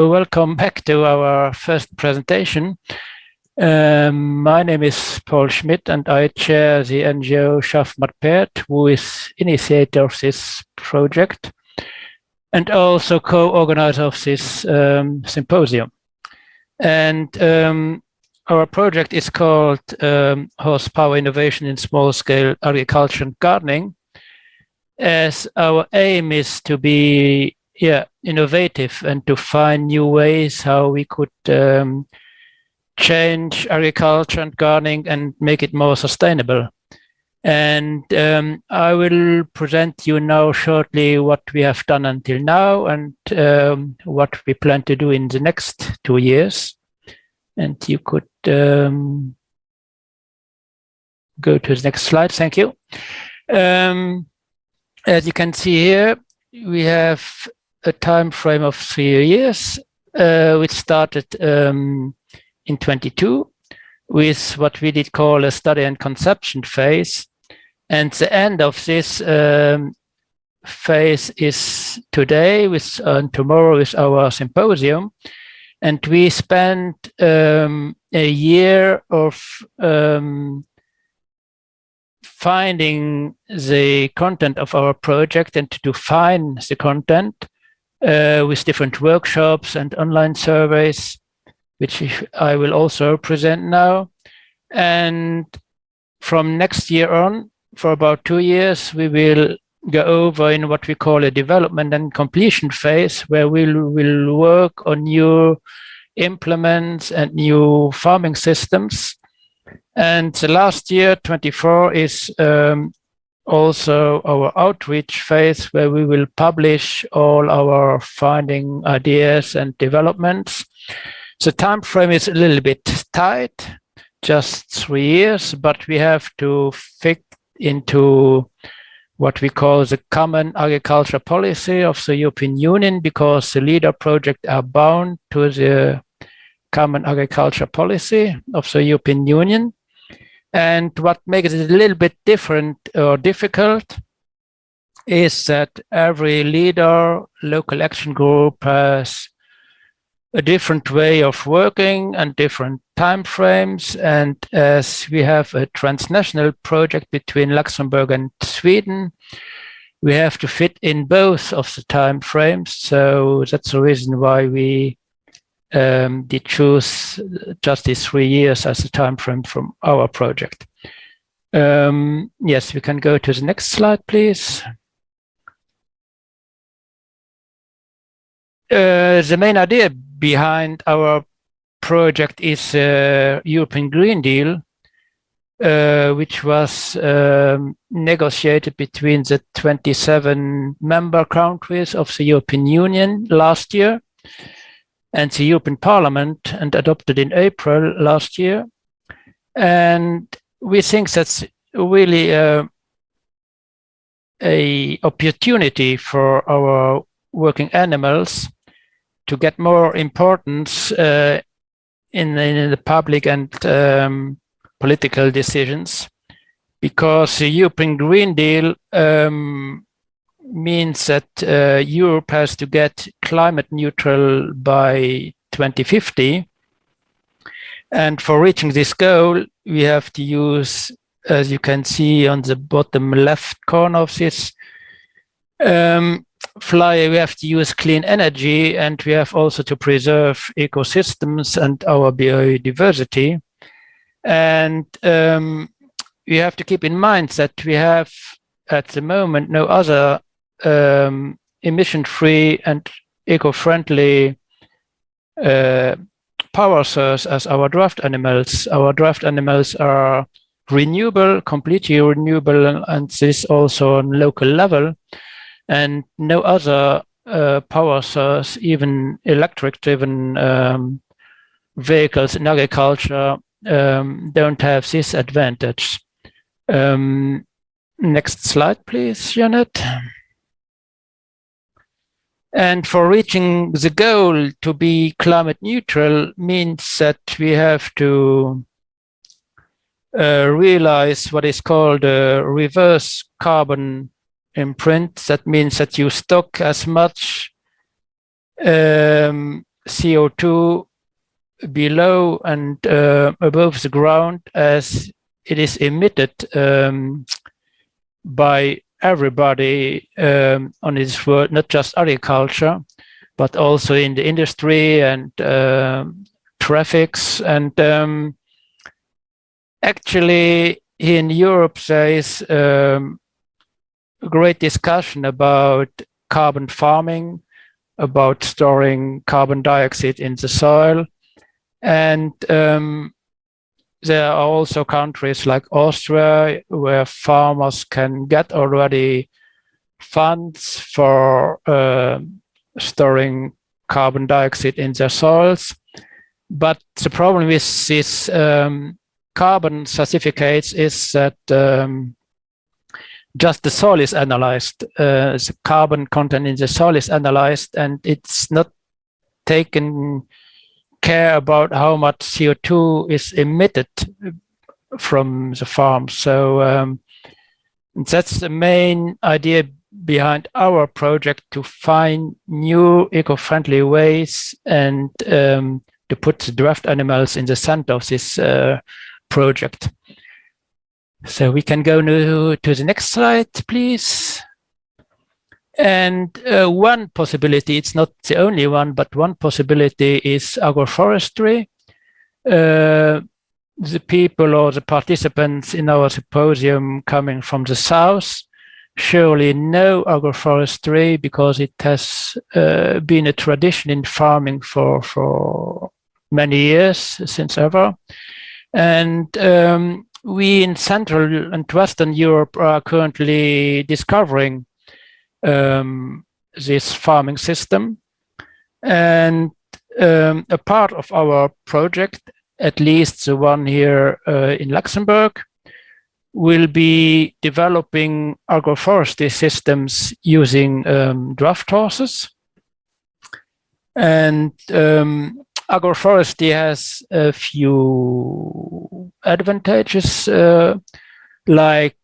Welcome back to our first presentation. My name is Paul Schmit and I chair the NGO Schmit, who is initiator of this project and also co-organizer of this symposium. And our project is called Horsepower Innovation in Small-Scale Agriculture and Gardening, as our aim is to be innovative and to find new ways how we could change agriculture and gardening and make it more sustainable. And I will present you now shortly what we have done until now and what we plan to do in the next 2 years. And you could go to the next slide. Thank you. As you can see here, we have a time frame of 3 years, which started in 22 with what we did call a study and conception phase. And the end of this phase is today and tomorrow is our symposium. And we spent a year of finding the content of our project and to define the content with different workshops and online surveys, which I will also present now. And from next year on, for about 2 years, we will go over in what we call a development and completion phase, where we will work on new implements and new farming systems. And the last year, 24, is also our outreach phase, where we will publish all our finding ideas and developments. The time frame is a little bit tight, just 3 years, but we have to fit into what we call the common agriculture policy of the European Union, because the LEADER project are bound to the common agriculture policy of the European Union. And what makes it a little bit different or difficult is that every leader, local action group has a different way of working and different time frames. And as we have a transnational project between Luxembourg and Sweden, we have to fit in both of the time frames. So that's the reason why we did choose just these 3 years as a time frame from our project. Yes, we can go to the next slide, please. The main idea behind our project is European Green Deal, which was negotiated between the 27 member countries of the European Union last year and the European Parliament, and adopted in April last year. And we think that's really a opportunity for our working animals to get more importance in the public and political decisions, because the European Green Deal means that Europe has to get climate neutral by 2050. And for reaching this goal, we have to use, as you can see on the bottom left corner of this flyer, we have to use clean energy, and we have also to preserve ecosystems and our biodiversity. And we have to keep in mind that we have at the moment no other emission-free and eco-friendly power source as our draft animals. Our draft animals are renewable, completely renewable, and this also on local level. And no other power source, even electric-driven vehicles in agriculture, don't have this advantage. Next slide, please, Janet. And for reaching the goal to be climate neutral means that we have to realize what is called a reverse carbon imprint. That means that you stock as much CO2 below and above the ground, as it is emitted by everybody on this world, not just agriculture, but also in the industry and traffics. And actually, in Europe, there is a great discussion about carbon farming, about storing carbon dioxide in the soil. And there are also countries like Austria where farmers can get already funds for storing carbon dioxide in their soils. But the problem with these carbon certificates is that just the soil is analyzed. The carbon content in the soil is analyzed, and it's not taken care about how much CO2 is emitted from the farm. So that's the main idea behind our project, to find new eco-friendly ways and to put the draft animals in the center of this project. So we can go to the next slide, please. And one possibility, it's not the only one, but one possibility is agroforestry. The people or the participants in our symposium coming from the south surely know agroforestry, because it has been a tradition in farming for many years, since ever. And we in Central and Western Europe are currently discovering this farming system. And a part of our project, at least the one here in Luxembourg, will be developing agroforestry systems using draft horses. And agroforestry has a few advantages, like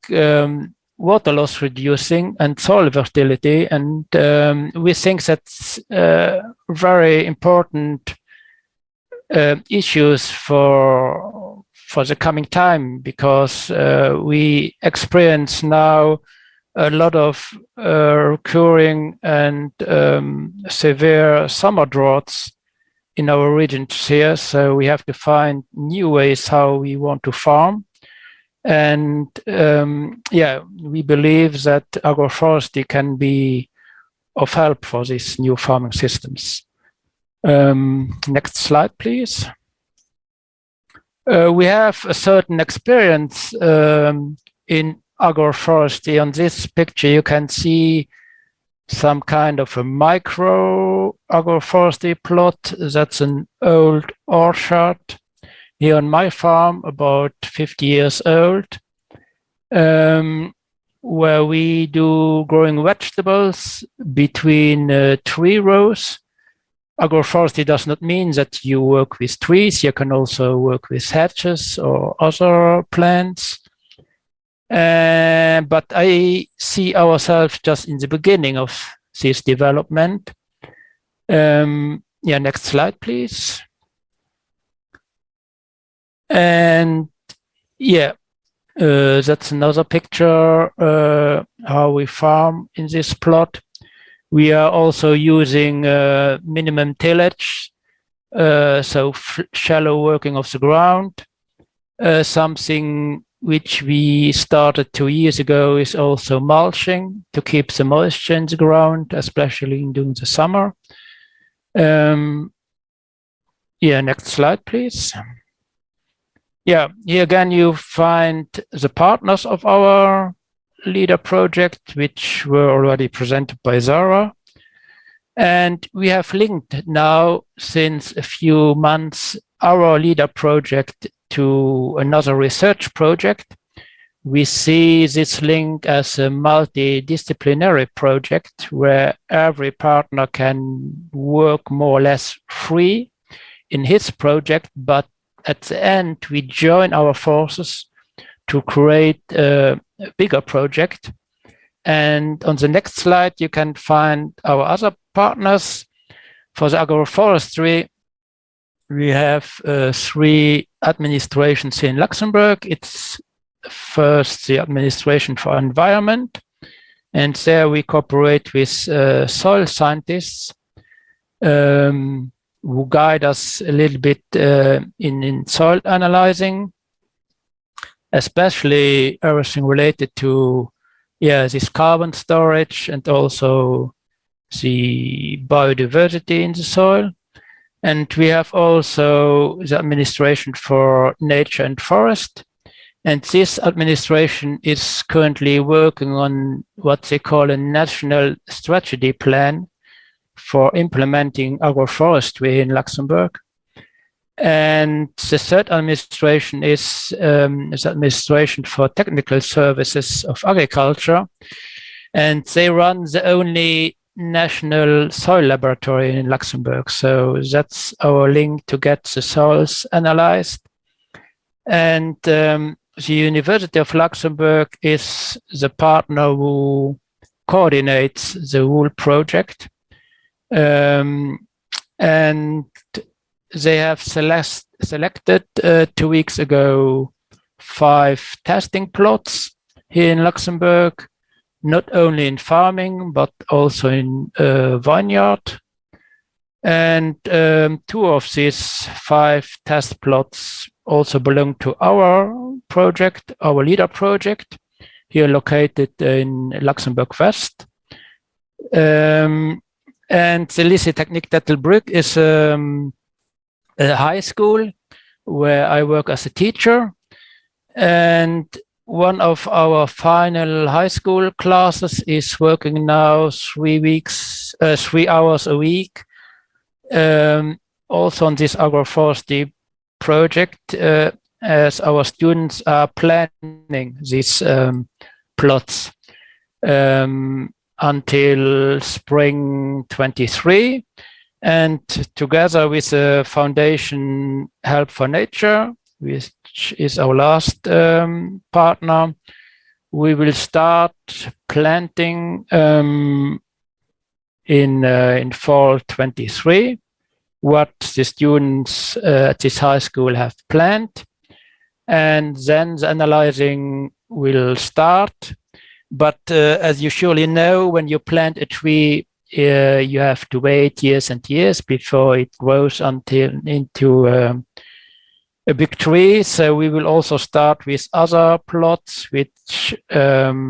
water loss reducing and soil fertility. And we think that's very important issues for the coming time, because we experience now a lot of recurring and severe summer droughts in our regions here. So we have to find new ways how we want to farm. And yeah, we believe that agroforestry can be of help for these new farming systems. Next slide, please. We have a certain experience in agroforestry. On this picture, you can see some kind of a micro agroforestry plot. That's an old orchard here on my farm, about 50 years old, where we do growing vegetables between tree rows. Agroforestry does not mean that you work with trees. You can also work with hedges or other plants. But I see ourselves just in the beginning of this development. Yeah, next slide, please. And yeah, that's another picture how we farm in this plot. We are also using minimum tillage, so shallow working of the ground. Something which we started 2 years ago is also mulching, to keep the moisture in the ground, especially during the summer. Yeah, next slide, please. Yeah, here again you find the partners of our leader project, which were already presented by Zara. And we have linked now, since a few months, our leader project to another research project. We see this link as a multidisciplinary project, where every partner can work more or less free in his project, but at the end, we join our forces to create a bigger project. And on the next slide, you can find our other partners. For the agroforestry, we have 3 administrations here in Luxembourg. It's first the administration for environment, and there we cooperate with soil scientists who guide us a little bit in soil analyzing, especially everything related to this carbon storage and also the biodiversity in the soil. And we have also the administration for nature and forest. And this administration is currently working on what they call a national strategy plan for implementing agroforestry in Luxembourg. And the third administration is the administration for technical services of agriculture. And they run the only national soil laboratory in Luxembourg. So that's our link to get the soils analyzed. And the University of Luxembourg is the partner who coordinates the whole project. And they have selected 2 weeks ago 5 testing plots here in Luxembourg, not only in farming, but also in vineyard. And 2 of these 5 test plots also belong to our project, our LEADER project, here located in Luxembourg West. And the Lycée Technique d'Ettelbruck is a high school where I work as a teacher. And one of our final high school classes is working now 3 hours a week, also on this agroforestry project, as our students are planning these plots until spring 23. And together with the foundation Help for Nature, which is our last partner, we will start planting in fall 23 what the students at this high school have planned, and then the analyzing will start. But as you surely know, when you plant a tree, you have to wait years and years before it grows into a big tree. So we will also start with other plots which are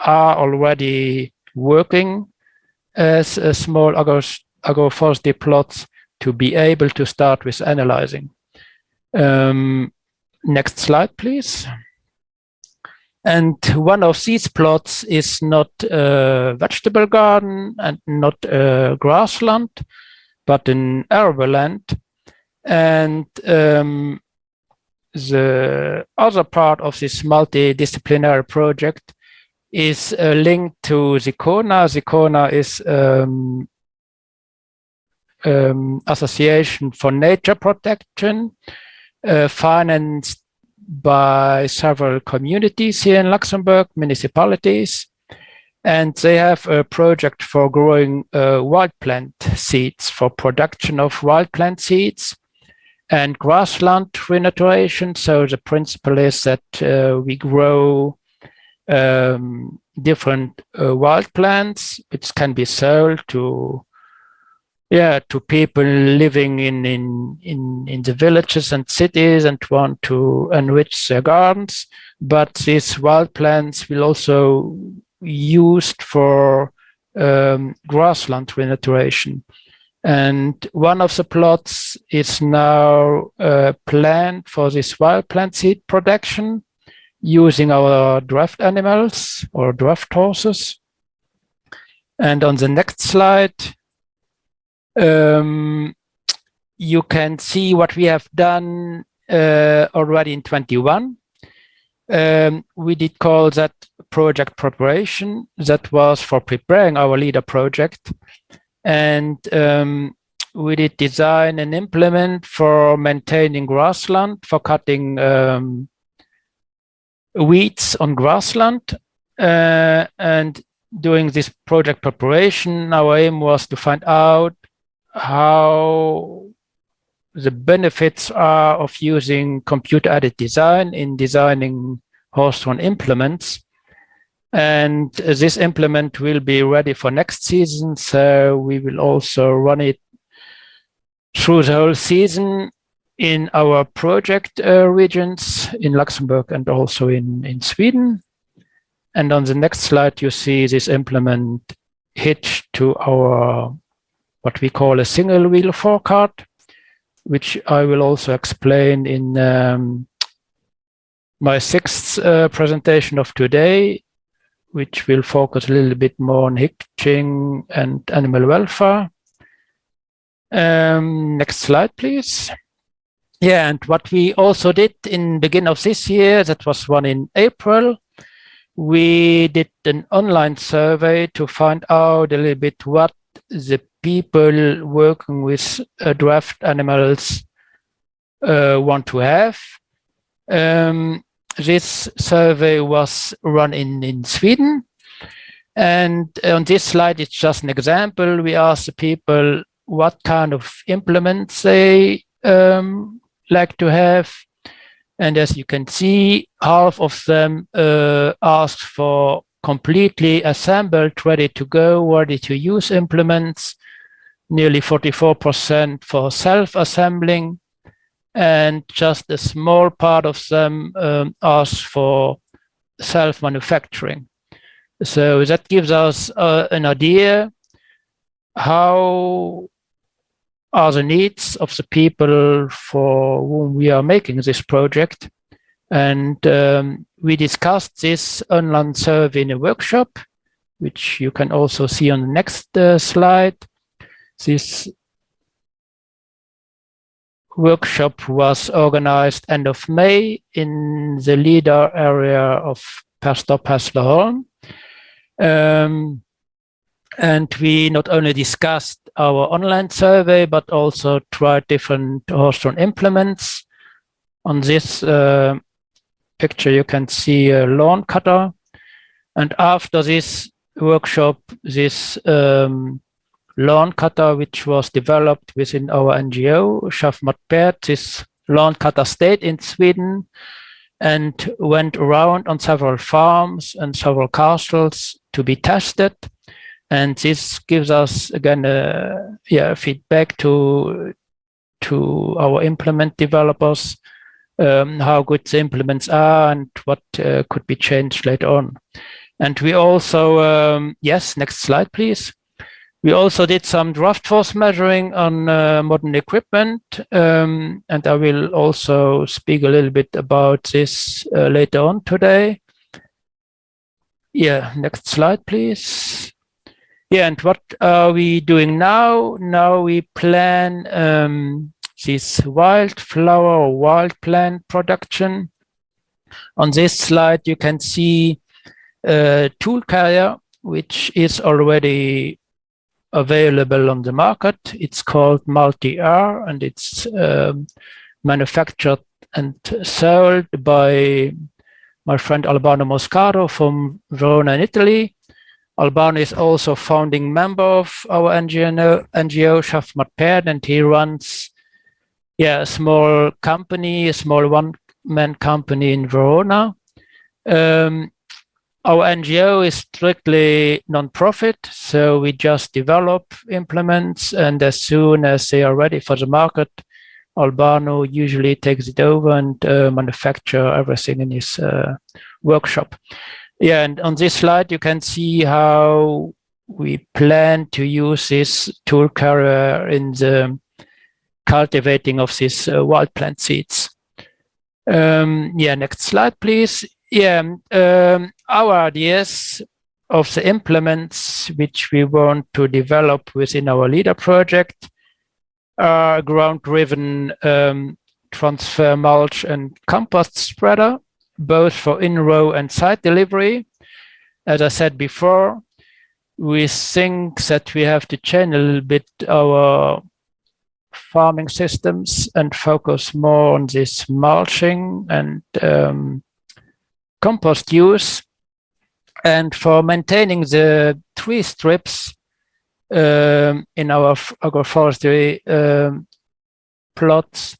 already working as small agroforestry plots to be able to start with analyzing. Next slide, please. And one of these plots is not a vegetable garden and not a grassland, but an arable land. And the other part of this multidisciplinary project is linked to Zicona. Zicona is Association for Nature Protection, financed by several communities here in Luxembourg, municipalities. And they have a project for growing wild plant seeds, for production of wild plant seeds and grassland renaturation. So the principle is that we grow different wild plants, which can be sold to people living in the villages and cities and want to enrich their gardens. But these wild plants will also be used for grassland renaturation. And one of the plots is now planned for this wild plant seed production using our draft animals or draft horses. And on the next slide, you can see what we have done already in 21. We did call that project preparation. That was for preparing our LEADER project. And we did design and implement for maintaining grassland, for cutting weeds on grassland. And during this project preparation, our aim was to find out how the benefits are of using computer-aided design in designing horse-drawn implements. And this implement will be ready for next season, so we will also run it through the whole season in our project regions in Luxembourg and also in Sweden. And on the next slide, you see this implement hitched to our what we call a single wheel forecart, which I will also explain in my sixth presentation of today, which will focus a little bit more on hitching and animal welfare. Next slide, please. Yeah, and what we also did in the beginning of this year, that was one in April, we did an online survey to find out a little bit what the people working with draft animals want to have. This survey was run in Sweden. And on this slide, it's just an example. We asked the people what kind of implements they like to have. And as you can see, half of them asked for completely assembled, ready to go, ready to use implements, nearly 44% for self-assembling, and just a small part of them asked for self-manufacturing. So that gives us an idea how are the needs of the people for whom we are making this project. And we discussed this online survey in a workshop, which you can also see on the next slide. This workshop was organized end of May in the leader area of Perstorp Hässleholm. And we not only discussed our online survey, but also tried different horse-drawn implements. On this picture, you can see a lawn cutter. And after this workshop, this lawn cutter, which was developed within our NGO, Schmit, this lawn cutter stayed in Sweden and went around on several farms and several castles to be tested. And this gives us, again, feedback to our implement developers, how good the implements are and what could be changed later on. And we also, yes, next slide, please. We also did some draft force measuring on modern equipment, and I will also speak a little bit about this later on today. Yeah, next slide, please. Yeah, and what are we doing now? Now we plan this wildflower or wild plant production. On this slide, you can see a tool carrier, which is already available on the market. It's called Multi-R, and it's manufactured and sold by my friend Albano Moscato from Verona in Italy. Albano is also founding member of our NGO Schmit, and he runs a small company, a small one-man company in Verona. Our NGO is strictly non-profit, so we just develop implements, and as soon as they are ready for the market, Albano usually takes it over and manufacture everything in his workshop. Yeah, and on this slide, you can see how we plan to use this tool carrier in the cultivating of these wild plant seeds. Next slide, please. Our ideas of the implements which we want to develop within our LEADER project are ground-driven transfer mulch and compost spreader, both for in-row and side delivery. As I said before, we think that we have to change a little bit our farming systems and focus more on this mulching and compost use. And for maintaining the tree strips, in our agroforestry plots.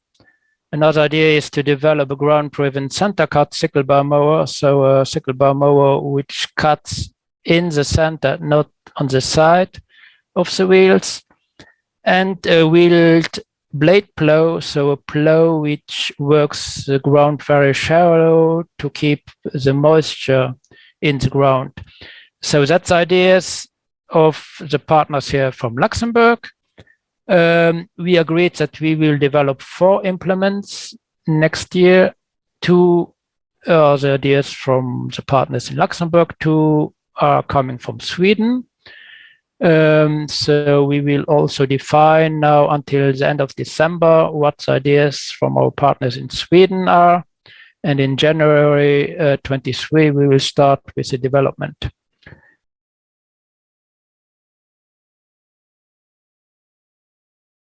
Another idea is to develop a ground-driven center cut sickle bar mower. So a sickle bar mower which cuts in the center, not on the side of the wheels. And a wheeled blade plow, so a plow which works the ground very shallow to keep the moisture in the ground. So that's ideas of the partners here from Luxembourg. We agreed that we will develop 4 implements next year. 2 are the ideas from the partners in Luxembourg, 2 are coming from Sweden. So we will also define now until the end of December what the ideas from our partners in Sweden are. And in January 23, we will start with the development.